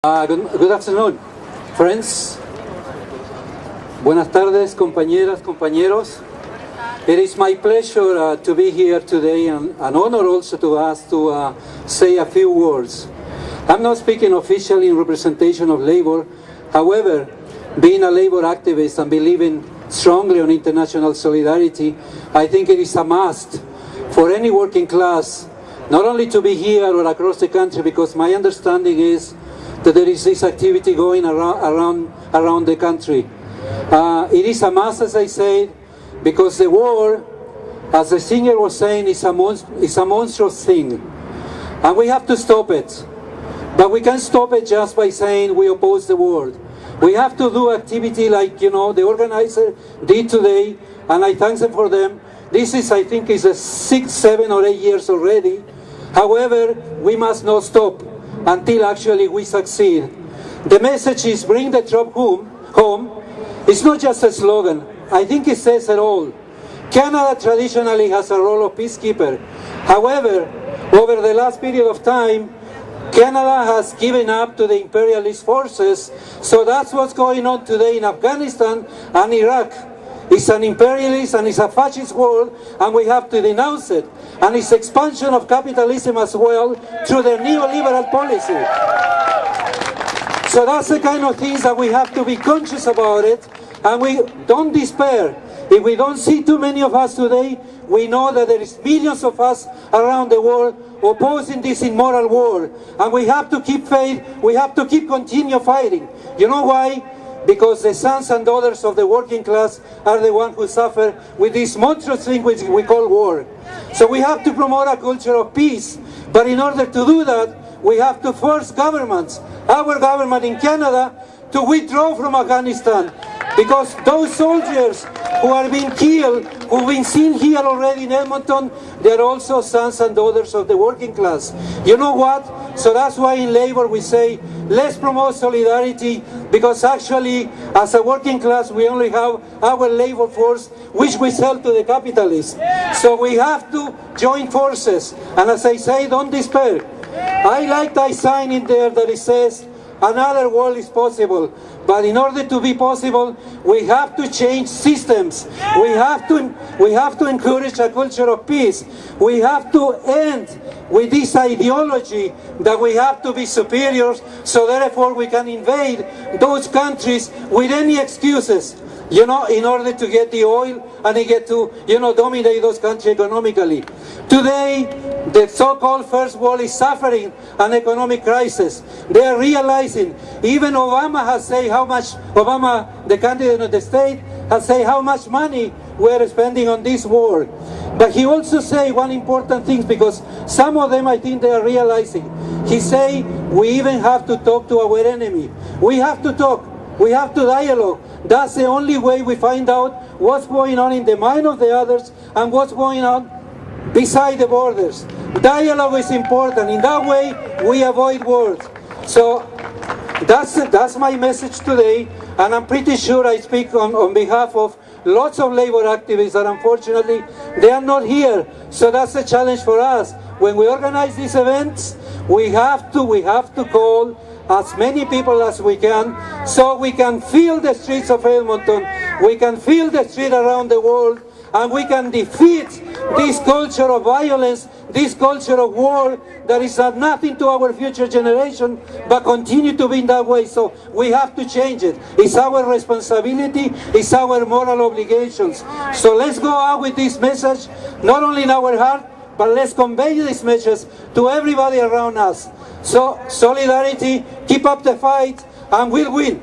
Good afternoon, friends. Buenas tardes, compañeras, compañeros. It is my pleasure to be here today, and an honor also to us to say a few words. I'm not speaking officially in representation of labor. However, being a labor activist and believing strongly on international solidarity, I think it is a must for any working class, not only to be here or across the country, because my understanding is that there is this activity going around the country. It is a must, as I said, because the war, as the singer was saying, is a monstrous thing. And we have to stop it. But we can't stop it just by saying we oppose the war. We have to do activity like, the organizer did today, and I thank them for them. This is, I think, is 6, 7 or 8 years already. However, we must not stop until actually we succeed. The message is bring the troop home. It's not just a slogan. I think it says it all. Canada traditionally has a role of peacekeeper. However, over the last period of time, Canada has given up to the imperialist forces. So that's what's going on today in Afghanistan and Iraq. It's an imperialist and it's a fascist world, and we have to denounce it. And it's expansion of capitalism as well through the neoliberal policy. So that's the kind of things that we have to be conscious about it, and we don't despair. If we don't see too many of us today, we know that there is millions of us around the world opposing this immoral war. And we have to keep faith, we have to continue fighting. You know why? Because the sons and daughters of the working class are the ones who suffer with this monstrous thing which we call war. So we have to promote a culture of peace. But in order to do that, we have to force governments, our government in Canada, to withdraw from Afghanistan. Because those soldiers who are being killed, who've been seen here already in Edmonton, they're also sons and daughters of the working class. You know what? So that's why in labor we say, let's promote solidarity, because actually, as a working class, we only have our labor force, which we sell to the capitalists. So we have to join forces. And as I say, don't despair. I like that sign in there that it says, another world is possible. But in order to be possible, we have to change systems. We have to encourage a culture of peace. We have to end with this ideology that we have to be superiors, so therefore we can invade those countries with any excuses, in order to get the oil and to get to, dominate those countries economically. Today, the so-called first world is suffering an economic crisis. They are realizing, even Obama has said how much, the candidate of the state, has said how much money we're spending on this war. But he also said one important thing, because some of them I think they are realizing. He said we even have to talk to our enemy. We have to talk. We have to dialogue. That's the only way we find out what's going on in the mind of the others and what's going on beside the borders. Dialogue is important. In that way, we avoid wars. So that's my message today, and I'm pretty sure I speak on behalf of lots of labor activists that unfortunately they are not here. So that's a challenge for us. When we organize these events, we have to call as many people as we can, so we can feel the streets of Edmonton, we can feel the street around the world, and we can defeat this culture of violence, this culture of war that is nothing to our future generation, but continue to be in that way. So we have to change it. It's our responsibility, it's our moral obligations. So let's go out with this message, not only in our heart, but let's convey this message to everybody around us. So solidarity, keep up the fight, and we'll win.